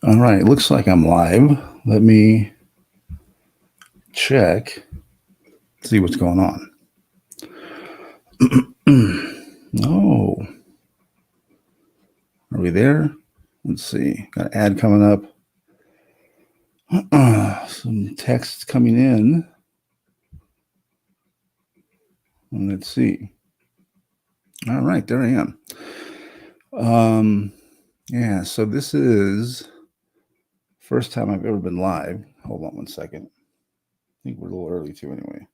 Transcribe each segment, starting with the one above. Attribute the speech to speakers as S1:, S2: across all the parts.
S1: All right, looks like I'm live. Let me check, see what's going on. Oh, are we there? Let's see. Got an ad coming up. Some texts coming in. Let's see. All right, there I am. Yeah, so this is first time I've ever been live. Hold on one second. I think we're a little early too anyway.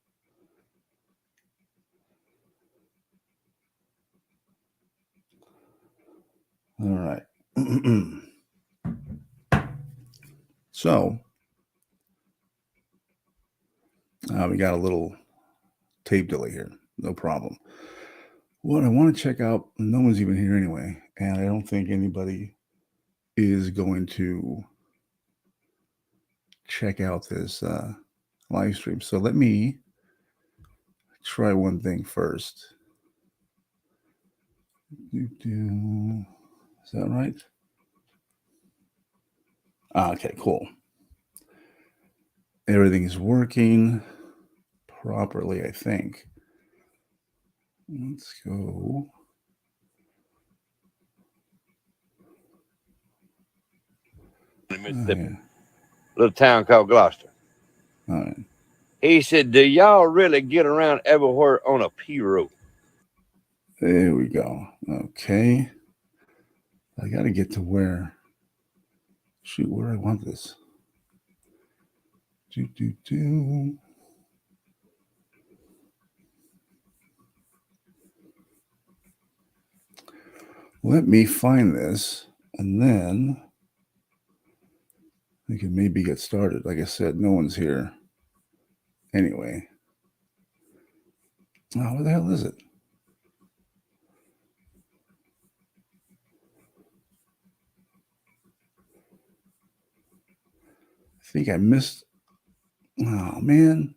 S1: All right. So we got a little tape delay here. No problem. What I want to check out, no one's even here anyway, and I don't think anybody is going to check out this live stream. So let me try one thing first. Is that right? Okay, cool. Everything is working properly, I think. Let's go.
S2: Mississippi, little town called Gloucester.
S1: All right.
S2: He said, "Do y'all really get around everywhere on a P-road?"
S1: There we go. Okay. I got to get to where. Shoot, where do I want this? Do. Let me find this, and then we can maybe get started. Like I said, no one's here. Anyway. Oh, where the hell is it? I think I missed. Oh, man.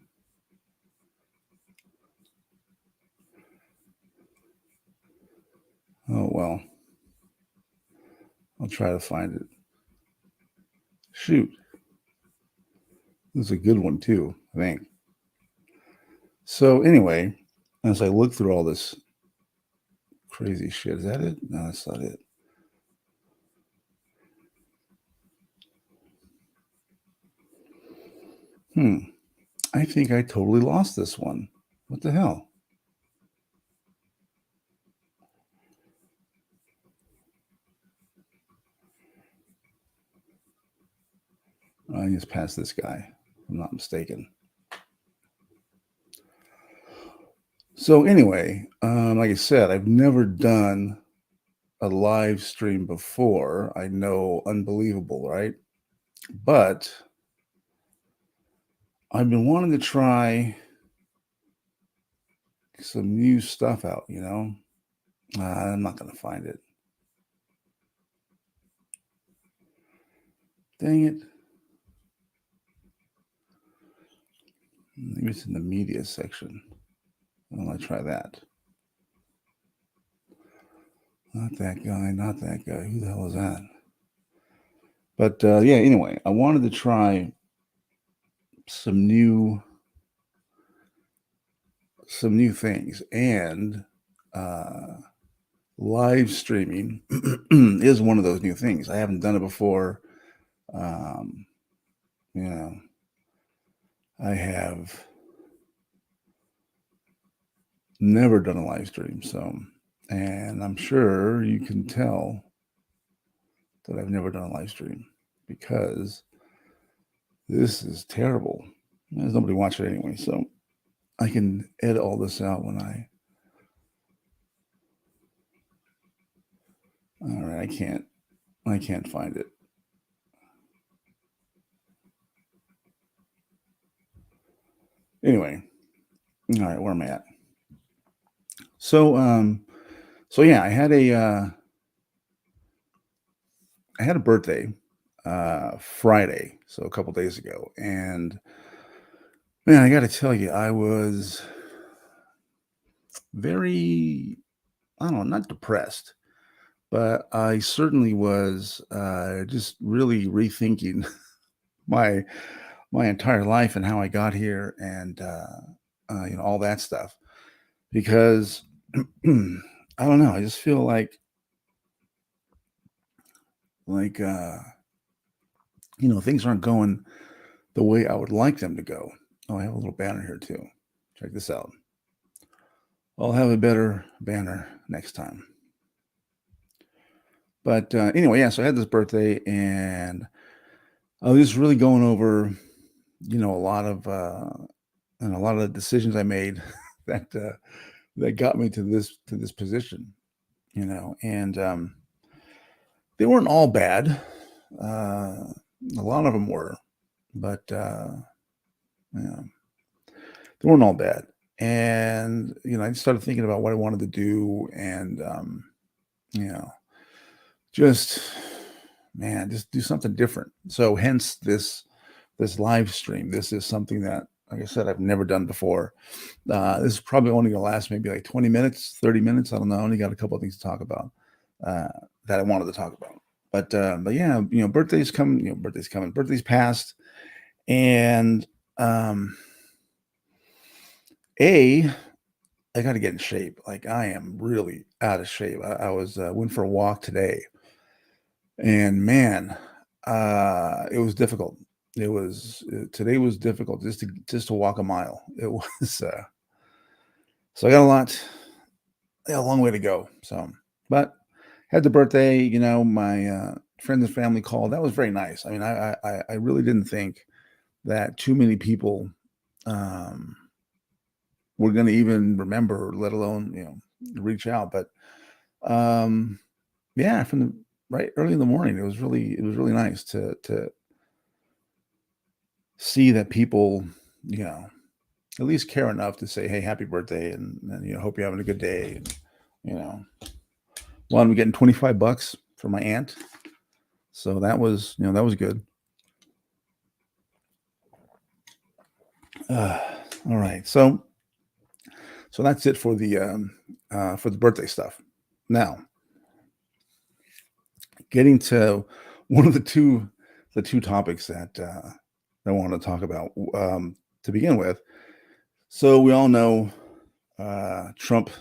S1: Oh, well. I'll try to find it. Shoot. This is a good one, too, I think. So, anyway, as I look through all this crazy shit, is that it? No, that's not it. I think I totally lost this one. What the hell? I just passed this guy, if I'm not mistaken. So anyway, like I said, I've never done a live stream before. I know, unbelievable, right? But I've been wanting to try some new stuff out, you know? I'm not going to find it. Dang it. Maybe it's in the media section. I want to try that. Not that guy, not that guy. Who the hell is that? But yeah, anyway, I wanted to try some new things, and live streaming is one of those new things. I haven't done it before. You know, I have never done a live stream, so, and I'm sure you can tell that I've never done a live stream because this is terrible. There's nobody watching anyway, so I can edit all this out when I. All right, I can't find it. Anyway, all right, where am I at? So yeah, I had a birthday Friday, so a couple days ago, and man, I got to tell you, I was very, I don't know, not depressed, but I certainly was just really rethinking my my entire life and how I got here, and all that stuff. Because I don't know, I just feel like things aren't going the way I would like them to go. Oh, I have a little banner here too. Check this out. I'll have a better banner next time. But anyway, yeah. So I had this birthday, and I was just really going over, a lot of the decisions I made that got me to this position. And they weren't all bad. A lot of them were, but yeah, they weren't all bad. And I just started thinking about what I wanted to do, and you know, just just do something different. So hence this live stream. This is something that, like I said, I've never done before. This is probably only going to last maybe like 20 minutes, 30 minutes. I don't know. I only got a couple of things to talk about that I wanted to talk about. But yeah, birthdays come. Birthdays coming. Birthdays passed, and I got to get in shape. Like, I am really out of shape. I was went for a walk today, and man, it was difficult. Today was difficult just to walk a mile. It was so I got a long way to go. So, but had the birthday. My friends and family called. That was very nice. I mean, I really didn't think that too many people were going to even remember, let alone reach out. But yeah, from the right early in the morning, it was really nice to see that people at least care enough to say, hey, happy birthday, and hope you're having a good day. And well, I'm getting $25 from my aunt, so that was good. All right, so that's it for the birthday stuff. Now, getting to one of the two topics that I want to talk about to begin with. So we all know Trump,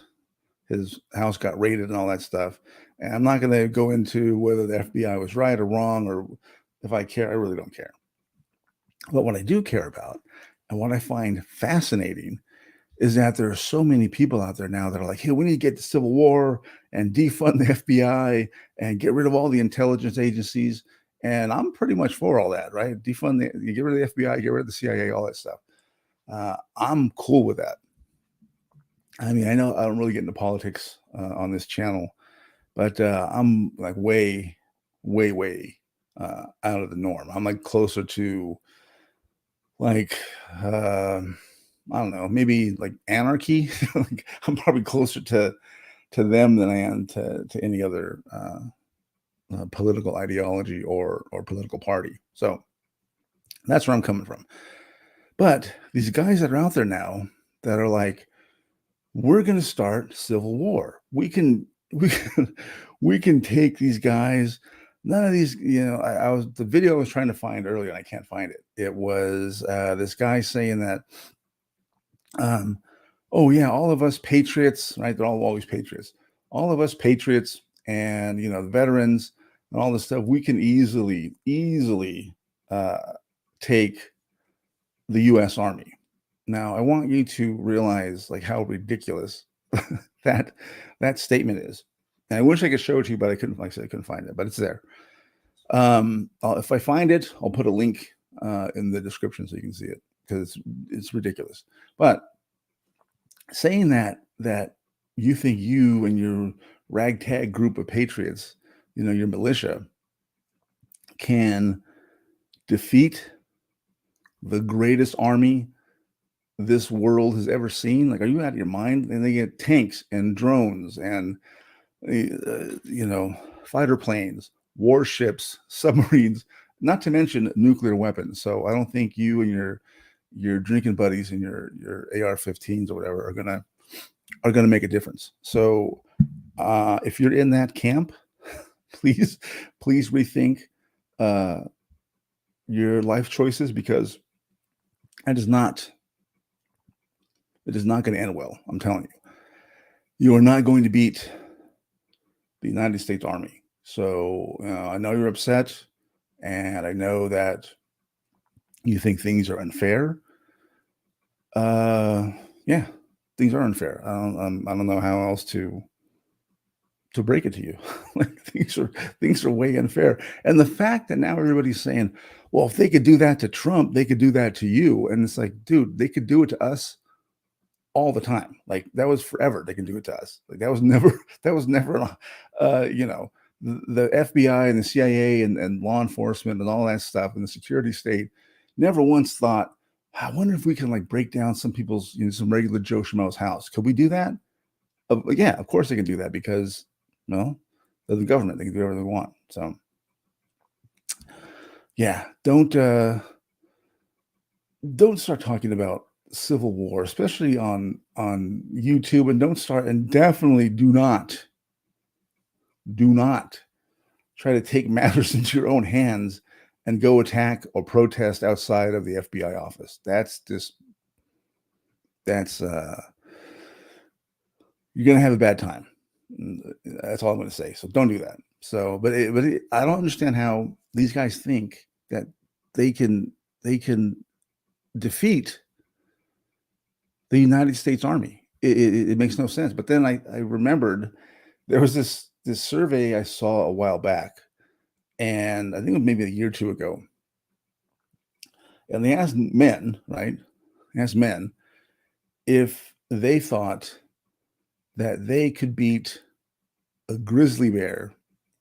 S1: his house got raided and all that stuff. And I'm not going to go into whether the FBI was right or wrong, or if I care. I really don't care. But what I do care about, and what I find fascinating, is that there are so many people out there now that are like, hey, we need to get the Civil War and defund the FBI and get rid of all the intelligence agencies. And I'm pretty much for all that, right? You get rid of the FBI, get rid of the CIA, all that stuff. I'm cool with that. I mean, I know I don't really get into politics on this channel, but I'm like way, way, way out of the norm. I'm like closer to like I don't know, maybe like anarchy. Like, I'm probably closer to them than I am to any other political ideology or political party. So that's where I'm coming from. But these guys that are out there now that are like, we're going to start civil war. We can take these guys. None of these, I was the video I was trying to find earlier and I can't find it. It was this guy saying that, oh yeah, all of us patriots, right? They're all always patriots. All of us patriots, and the veterans and all this stuff. We can easily take the U.S. Army. Now, I want you to realize like how ridiculous that statement is. And I wish I could show it to you, but I couldn't. Like I said, I couldn't find it, but it's there. If I find it, I'll put a link in the description so you can see it, because it's ridiculous. But saying that you think you and your ragtag group of patriots, your militia, can defeat the greatest army this world has ever seen. Like, are you out of your mind? And they get tanks and drones and fighter planes, warships, submarines, not to mention nuclear weapons. So I don't think you and your drinking buddies and your AR-15s or whatever are gonna make a difference. So if you're in that camp, please rethink your life choices, because it is not going to end well. I'm telling you, you are not going to beat the United States Army. So I know you're upset, and I know that you think things are unfair. Yeah, things are unfair. I don't know how else to break it to you. Like, things are way unfair. And the fact that now everybody's saying, well, if they could do that to Trump, they could do that to you. And it's like, dude, they could do it to us all the time. Like, that was forever. They can do it to us. Like, that was never you know, the FBI and the CIA and law enforcement and all that stuff and the security state never once thought, I wonder if we can like break down some people's, some regular Joe Schmo's house. Could we do that? Yeah, of course they can do that, because, well, they're the government. They can do whatever they want. So, yeah, don't start talking about civil war, especially on YouTube, and definitely do not try to take matters into your own hands and go attack or protest outside of the FBI office. That's you're going to have a bad time. That's all I'm going to say. So don't do that. So, but I don't understand how these guys think that they can defeat the United States Army. It makes no sense. But then I remembered there was this survey I saw a while back, and I think it was maybe a year or two ago. And they asked men, right? They asked men if they thought that they could beat a grizzly bear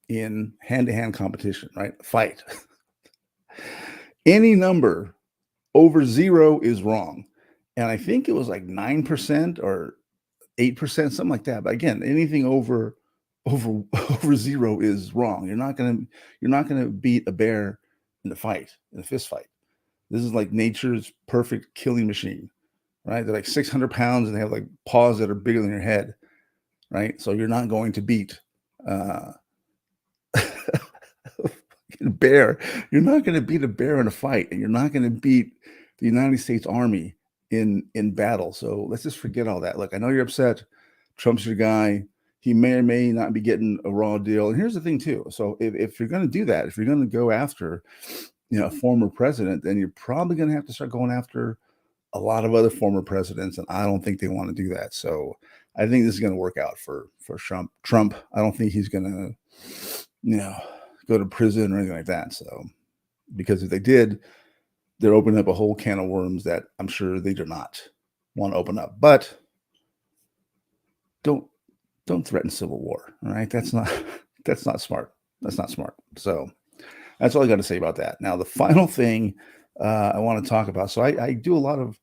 S1: in hand-to-hand competition, right? Fight. Any number over 0 is wrong. And I think it was like 9% or 8%, something like that. But again, anything over 0 is wrong. You're not gonna beat a bear in a fist fight. This is like nature's perfect killing machine, right? They're like 600 pounds and they have like paws that are bigger than your head, right? So you're not going to beat bear. You're not going to beat a bear in a fight, and you're not going to beat the United States Army in battle. So let's just forget all that. Look, I know you're upset. Trump's your guy. He may or may not be getting a raw deal. And here's the thing too. So if you're going to do that, if you're going to go after, a former president, then you're probably going to have to start going after a lot of other former presidents. And I don't think they want to do that. So I think this is going to work out for Trump. I don't think he's going to, go to prison or anything like that. So, because if they did, they're opening up a whole can of worms that I'm sure they do not want to open up. But don't threaten civil war. All right, that's not smart. That's not smart. So that's all I got to say about that. Now, the final thing I want to talk about. So I do a lot of.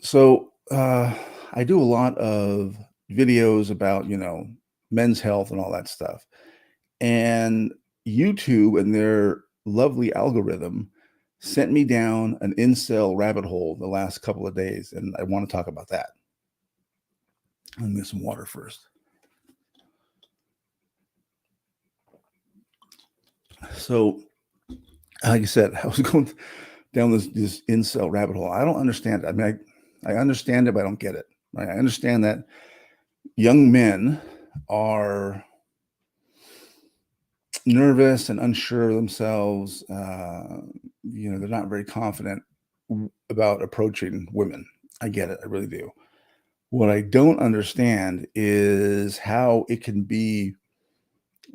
S1: So I do a lot of videos about men's health and all that stuff. And YouTube and their lovely algorithm sent me down an incel rabbit hole the last couple of days, and I want to talk about that. Let me get some water first. So, like I said, I was going down this incel rabbit hole. I don't understand it. I mean, I understand it, but I don't get it. Right? I understand that young men are nervous and unsure of themselves. They're not very confident about approaching women. I get it. I really do. What I don't understand is how it can be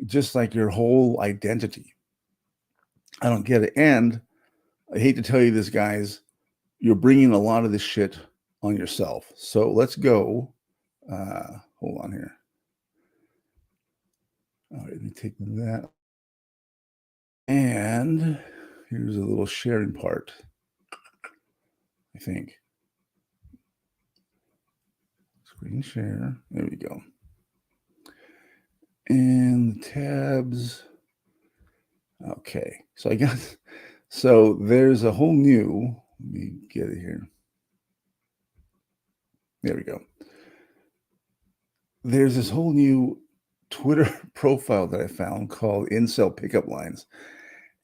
S1: just like your whole identity. I don't get it. And I hate to tell you this, guys, you're bringing a lot of this shit on yourself. So let's go. Hold on here. All right, let me take that. And here's a little sharing part, I think. Screen share. There we go. And the tabs. Okay. So there's a whole new, let me get it here. There we go. There's this whole new Twitter profile that I found called Incel Pickup Lines,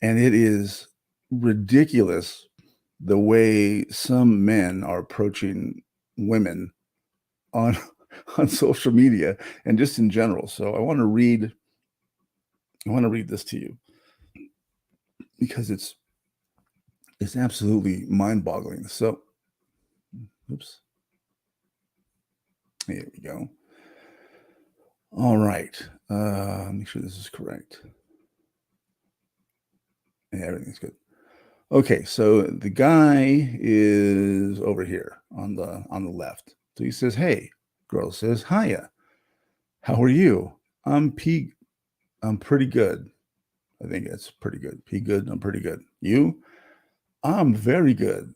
S1: and it is ridiculous the way some men are approaching women on on social media and just in general. So I want to read this to you because it's absolutely mind-boggling. So, oops. Here we go. All right. Make sure this is correct. Yeah, everything's good. Okay, so the guy is over here on the left. So he says, "Hey." Girl says, "Hiya. How are you?" I'm pretty good. I think that's pretty good. P good. I'm pretty good. You? I'm very good.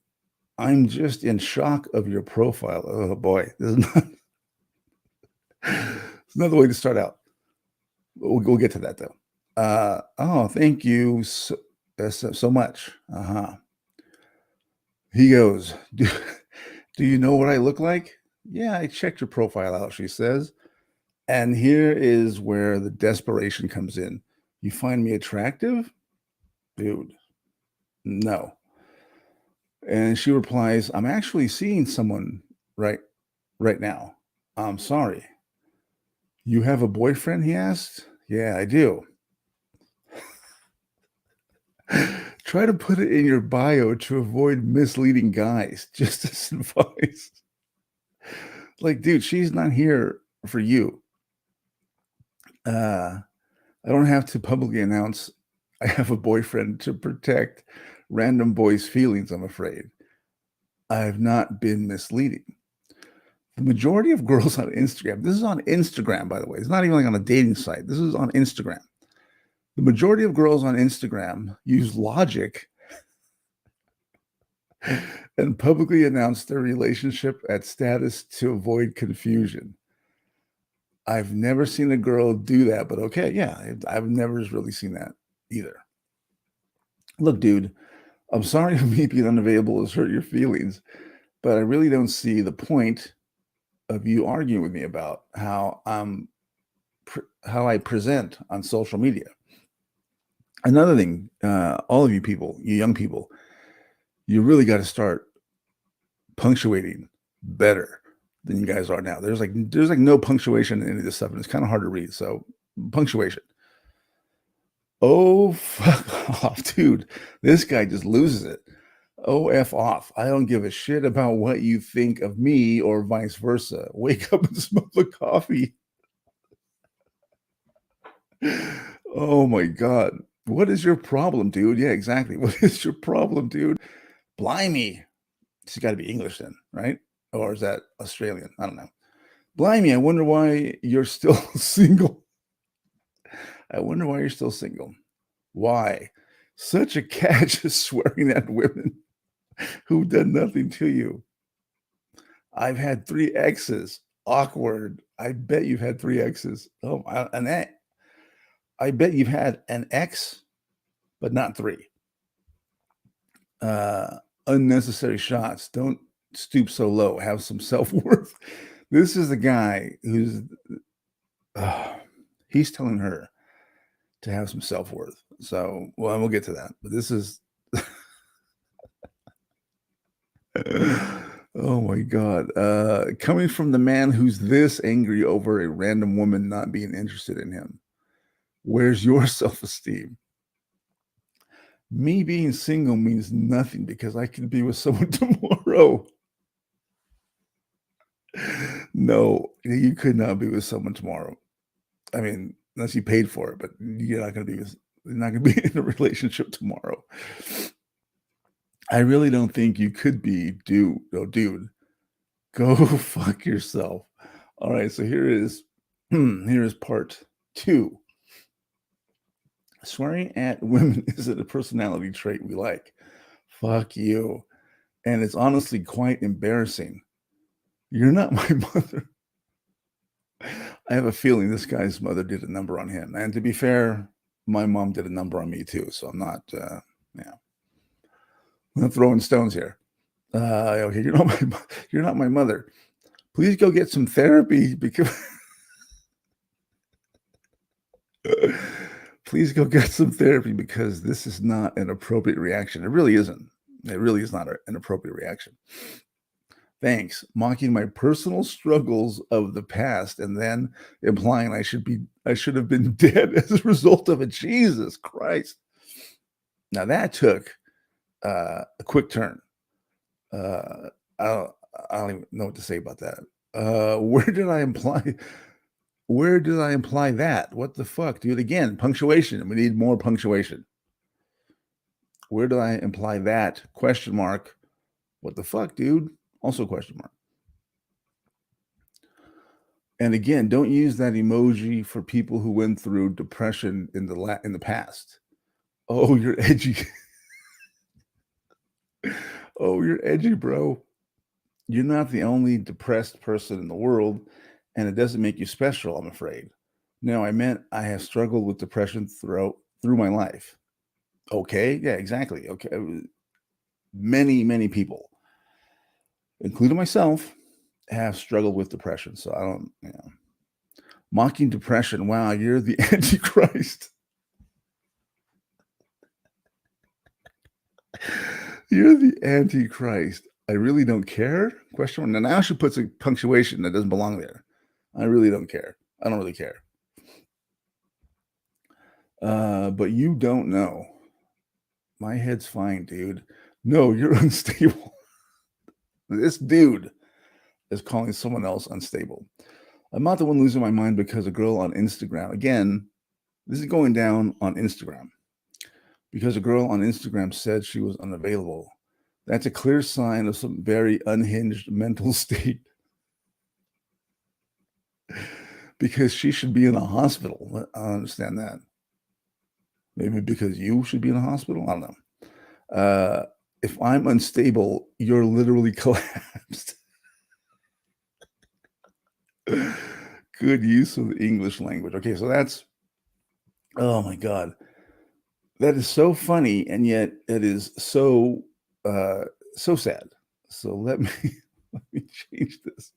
S1: I'm just in shock of your profile. Oh boy, this is not. It's another way to start out. We'll get to that though. Oh, thank you so much. He goes, do you know what I look like? Yeah, I checked your profile out, she says. And here is where the desperation comes in. You find me attractive? Dude, no. And she replies, I'm actually seeing someone right now. I'm sorry. You have a boyfriend? He asked. Yeah, I do. Try to put it in your bio to avoid misleading guys. Just as advice. Like, dude, she's not here for you. I don't have to publicly announce I have a boyfriend to protect random boys' feelings, I'm afraid. I've not been misleading. The majority of girls on Instagram, this is on Instagram, by the way, it's not even like on a dating site. This is on Instagram. The majority of girls on Instagram use logic and publicly announce their relationship at status to avoid confusion. I've never seen a girl do that, but okay, yeah, I've never really seen that either. Look, dude, I'm sorry if me being unavailable has hurt your feelings, but I really don't see the point of you arguing with me about how I present on social media. Another thing, all of you people, you young people, you really got to start punctuating better than you guys are now. There's like no punctuation in any of this stuff, and it's kind of hard to read. So punctuation. Oh, fuck off, dude. This guy just loses it. Oh, F off. I don't give a shit about what you think of me or vice versa. Wake up and smell the coffee. Oh my God. What is your problem, dude? Yeah, exactly. What is your problem, dude? Blimey. It's got to be English then, right? Or is that Australian? I don't know. Blimey, I wonder why you're still single. I wonder why you're still single. Why? Such a catch is swearing at women who've done nothing to you. I've had 3 exes. Awkward. I bet you've had 3 exes. Oh, I bet you've had an ex, but not 3. Unnecessary shots. Don't stoop so low. Have some self-worth. This is the guy who's he's telling her to have some self-worth. So, well, we'll get to that. But this is oh my God. Coming from the man who's this angry over a random woman not being interested in him. Where's your self-esteem? Me being single means nothing because I can be with someone tomorrow. No, you could not be with someone tomorrow. I mean, unless you paid for it, but you're not going to be in a relationship tomorrow. I really don't think you could be, dude. Go fuck yourself. All right, so here is part 2. Swearing at women isn't a personality trait we like. Fuck you. And it's honestly quite embarrassing. You're not my mother. I have a feeling this guy's mother did a number on him. And to be fair, my mom did a number on me too. So I'm not, I'm not throwing stones here. Okay, you're not my mother. Please go get some therapy because Please go get some therapy because this is not an appropriate reaction. It really isn't. It really is not an appropriate reaction. Thanks. Mocking my personal struggles of the past and then implying I should have been dead as a result of it. Jesus Christ. Now that took a quick turn. I don't even know what to say about that. Where did I imply that? What the fuck, dude? Again, punctuation. We need more punctuation. Where did I imply that? Question mark. What the fuck, dude? Also question mark. And again, don't use that emoji for people who went through depression in the past. Oh, you're edgy. Oh, you're edgy, bro. You're not the only depressed person in the world, and it doesn't make you special, I'm afraid. No, I meant I have struggled with depression through my life. Okay, yeah, exactly. Okay. Many people, including myself, have struggled with depression. So I don't, mocking depression. Wow, you're the Antichrist. You're the Antichrist. I really don't care. Question mark. Now she puts a punctuation that doesn't belong there. I really don't care. I don't really care. But you don't know. My head's fine, dude. No, you're unstable. This dude is calling someone else unstable. I'm not the one losing my mind because a girl on Instagram, again, this is going down on Instagram, because a girl on Instagram said she was unavailable. That's a clear sign of some very unhinged mental state. Because she should be in a hospital. I don't understand that. Maybe because you should be in a hospital? I don't know. If I'm unstable, you're literally collapsed. Good use of the English language. Okay, so that's, oh my God. That is so funny, and yet it is so so sad. So let me let me change this.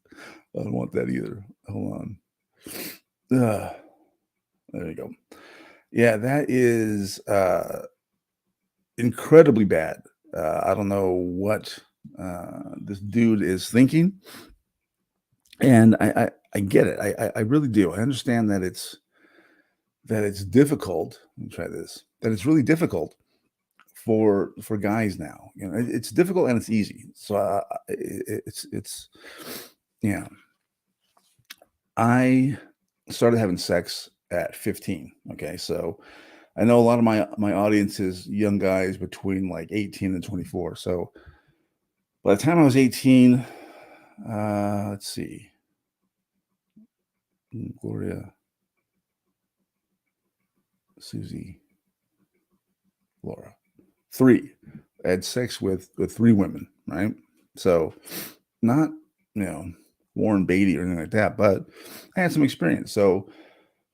S1: I don't want that either. Hold on. There you go. Yeah, that is incredibly bad. I don't know what this dude is thinking, and I get it. I really do. I understand that it's difficult. Let me try this. That it's really difficult for guys now. It's difficult and it's easy. So it's yeah. I started having sex at 15. Okay, so I know a lot of my audience is young guys between like 18 and 24. So by the time I was 18, let's see, Gloria, Susie, Laura, 3. I had sex with 3 women, right? So not, Warren Beatty or anything like that, but I had some experience. So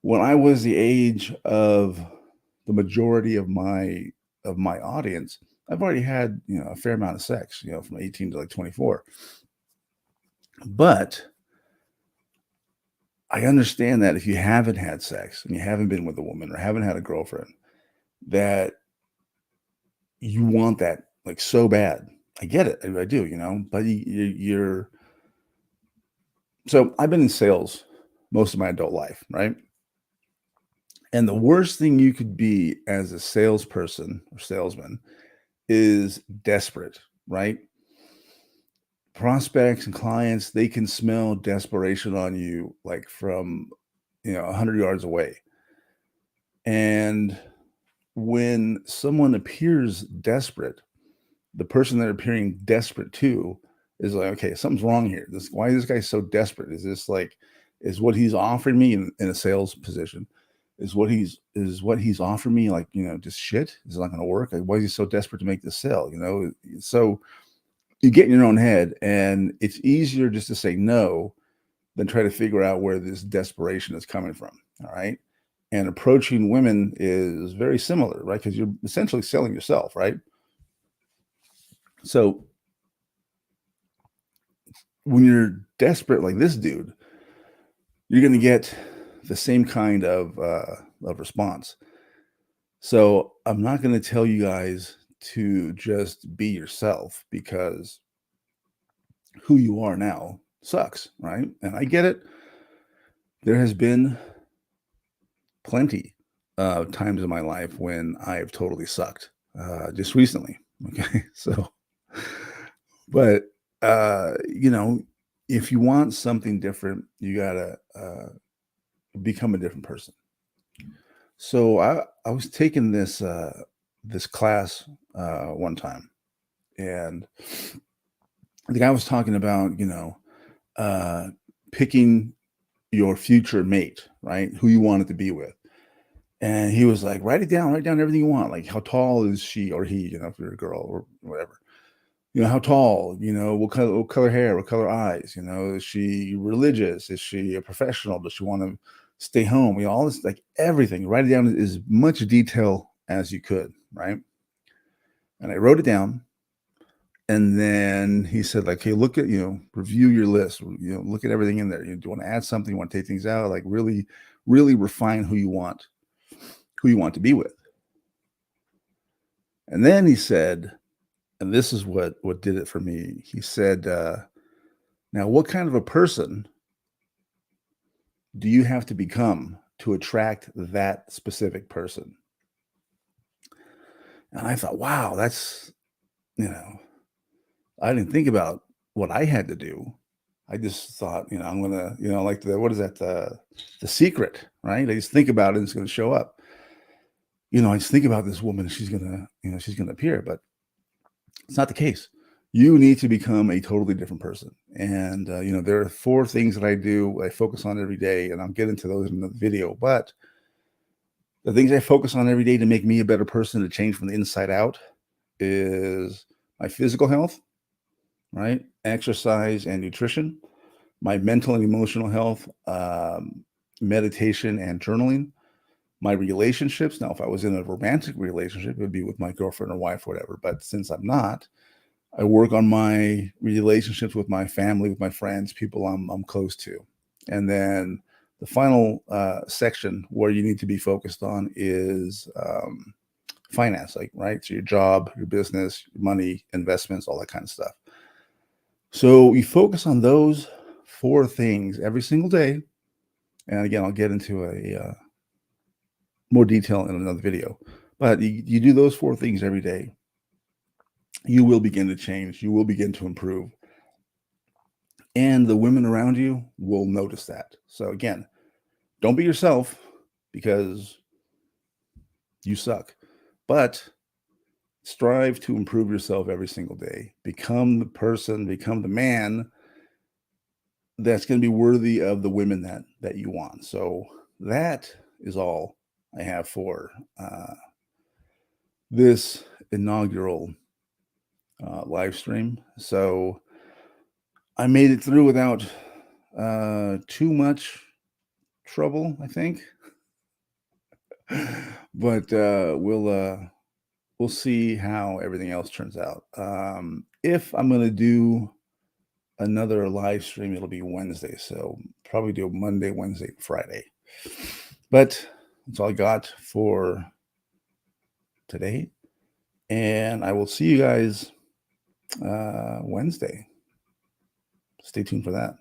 S1: when I was the age of the majority of my audience, I've already had, a fair amount of sex, from 18 to like 24. But I understand that if you haven't had sex and you haven't been with a woman or haven't had a girlfriend, that you want that like so bad. I get it. I do, but you're so I've been in sales most of my adult life, right? And the worst thing you could be as a salesperson or salesman is desperate, right? Prospects and clients, they can smell desperation on you like from 100 yards away. And when someone appears desperate, the person they're appearing desperate to is like, okay, something's wrong here. Why is this guy so desperate? Is this like, is what he's offering me in a sales position? Is what he's offering me like, just shit? Is it not going to work? Like, why is he so desperate to make this sale? So you get in your own head, and it's easier just to say no than try to figure out where this desperation is coming from. All right. And approaching women is very similar, right? Because you're essentially selling yourself, right? So when you're desperate like this dude, you're going to get the same kind of of response. So I'm not going to tell you guys to just be yourself, because who you are now sucks, right? And I get it. There has been plenty of times in my life when I've totally sucked, just recently. Okay. So, but, if you want something different, you got to become a different person. So I was taking this class one time, and the guy was talking about, uh, picking your future mate, right? Who you wanted to be with. And he was like, write down everything you want. Like, how tall is she or he, if you're a girl or whatever, how tall, what color hair, what color eyes, is she religious? Is she a professional? Does she want to stay home? All this, like everything, write it down in as much detail as you could. Right. And I wrote it down. And then he said, like, hey, look at, review your list, look at everything in there. Do you want to add something? You want to take things out? Like really, really refine who you want to be with. And then he said, and this is what did it for me. He said, now what kind of a person do you have to become to attract that specific person? And I thought, wow, that's, I didn't think about what I had to do. I just thought, I'm gonna, like what is that? The Secret, right? I just think about it and it's gonna show up. I just think about this woman, she's gonna appear, but it's not the case. You need to become a totally different person. And there are 4 things that I focus on every day, and I'll get into those in the video. But the things I focus on every day to make me a better person, to change from the inside out, is my physical health, right? Exercise and nutrition, my mental and emotional health, meditation and journaling, my relationships. Now, if I was in a romantic relationship, it would be with my girlfriend or wife, or whatever. But since I'm not, I work on my relationships with my family, with my friends, people I'm close to. And then the final section where you need to be focused on is finance, like, right? So your job, your business, your money, investments, all that kind of stuff. So you focus on those 4 things every single day. And again, I'll get into a more detail in another video. But you do those 4 things every day, you will begin to change. You will begin to improve. And the women around you will notice that. So again, don't be yourself, because you suck. But strive to improve yourself every single day. Become the person, become the man that's going to be worthy of the women that you want. So that is all I have for this inaugural live stream. So I made it through without too much trouble, I think. But we'll see how everything else turns out. If I'm going to do another live stream, it'll be Wednesday. So probably do Monday, Wednesday, Friday. But that's all I got for today. And I will see you guys Wednesday. Stay tuned for that.